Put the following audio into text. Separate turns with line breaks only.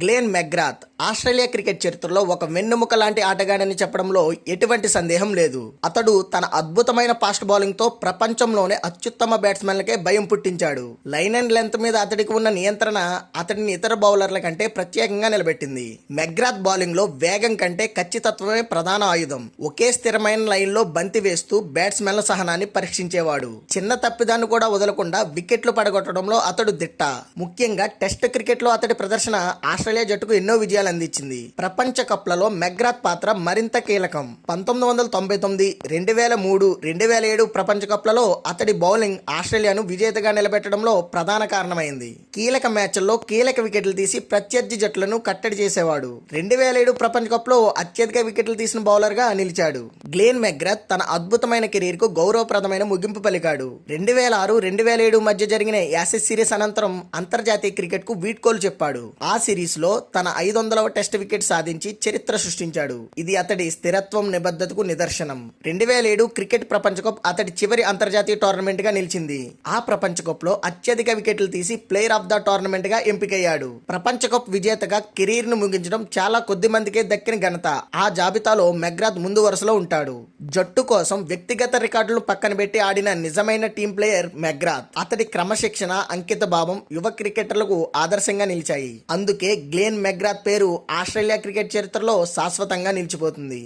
Glenn McGrath Australia cricket చరిత్రలో ఒక వెన్నెముక లాంటి ఆటగాడని చెప్పడంలో ఎటువంటి సందేహం లేదు. అతడు తన అద్భుతమైన ఫాస్ట్ బౌలింగ్ తో ప్రపంచంలోనే అత్యుత్తమ బ్యాట్స్మెన్లకే భయం పుట్టించాడు. లైన్ అండ్ లెంత్ మీద అతడికి ఉన్న నియంత్రణ అతడిని ఇతర బౌలర్ల కంటే ప్రత్యేకంగా నిలబెట్టింది. మెగ్రాత్ బౌలింగ్ లో వేగం కంటే ఖచ్చితత్వమే ప్రధాన ఆయుధం. ఒకే స్థిరమైన లైన్ లో బంతి వేస్తూ బ్యాట్స్మెన్ల సహనాన్ని పరీక్షించేవాడు. చిన్న తప్పిదాన్ని కూడా వదలకుండా వికెట్లు పడగొట్టడంలో అతడు దిట్ట. ముఖ్యంగా టెస్ట్ క్రికెట్ లో అతడి ప్రదర్శన ఆస్ట్రేలియా జట్టుకు ఎన్నో విజయాలు అందించింది. ప్రపంచ కప్లలో మెగ్రాత్ పాత్ర మరింత కీలకం. 1999, 2003, 2007 ప్రపంచ కప్లలో అతడి బౌలింగ్ ఆస్ట్రేలియాను విజేతగా నిలబెట్టడంలో ప్రధాన కారణమైంది. కీలక మ్యాచ్ల్లో కీలక వికెట్లు తీసి ప్రత్యర్థి జట్లను కట్టడి చేసేవాడు. 2007 ప్రపంచ కప్ లో అత్యధిక వికెట్లు తీసిన బౌలర్ గా నిలిచాడు. గ్లెన్ మెగ్రాత్ తన అద్భుతమైన కెరీర్ కు గౌరవప్రదమైన ముగింపు పలికాడు. 2006, 2007 మధ్య జరిగిన యాసెస్ సిరీస్ అనంతరం అంతర్జాతీయ క్రికెట్ కు వీడ్కోలు చెప్పాడు. ఆ సిరీస్ లో తన 500వ టెస్ట్ వికెట్ సాధించి చరిత్ర సృష్టించాడు. ఇది అతడి స్థిరత్వం, నిబద్ధతకు నిదర్శనం. 2007 క్రికెట్ ప్రపంచ కప్ అతడి చివరి అంతర్జాతీయ టోర్నమెంట్ గా నిలిచింది. ఆ ప్రపంచ కప్ లో అత్యధిక వికెట్లు తీసి ప్లేయర్ ఆఫ్ ద టోర్నమెంట్ గా ఎంపికయ్యాడు. ప్రపంచ కప్ విజేతగా కెరీర్ ను ముగించడం చాలా కొద్ది మందికే దక్కిన ఘనత. ఆ జాబితాలో మెగ్రాత్ ముందు వరుసలో ఉంటాడు. జట్టు కోసం వ్యక్తిగత రికార్డులను పక్కన పెట్టి ఆడిన నిజమైన టీం ప్లేయర్ మెగ్రాత్. అతడి క్రమశిక్షణ, అంకిత భావం యువ క్రికెటర్లకు ఆదర్శంగా నిలిచాయి. అందుకే గ్లెన్ మెగ్రాత్ పేరు ఆస్ట్రేలియా క్రికెట్ చరిత్రలో శాశ్వతంగా నిలిచిపోతుంది.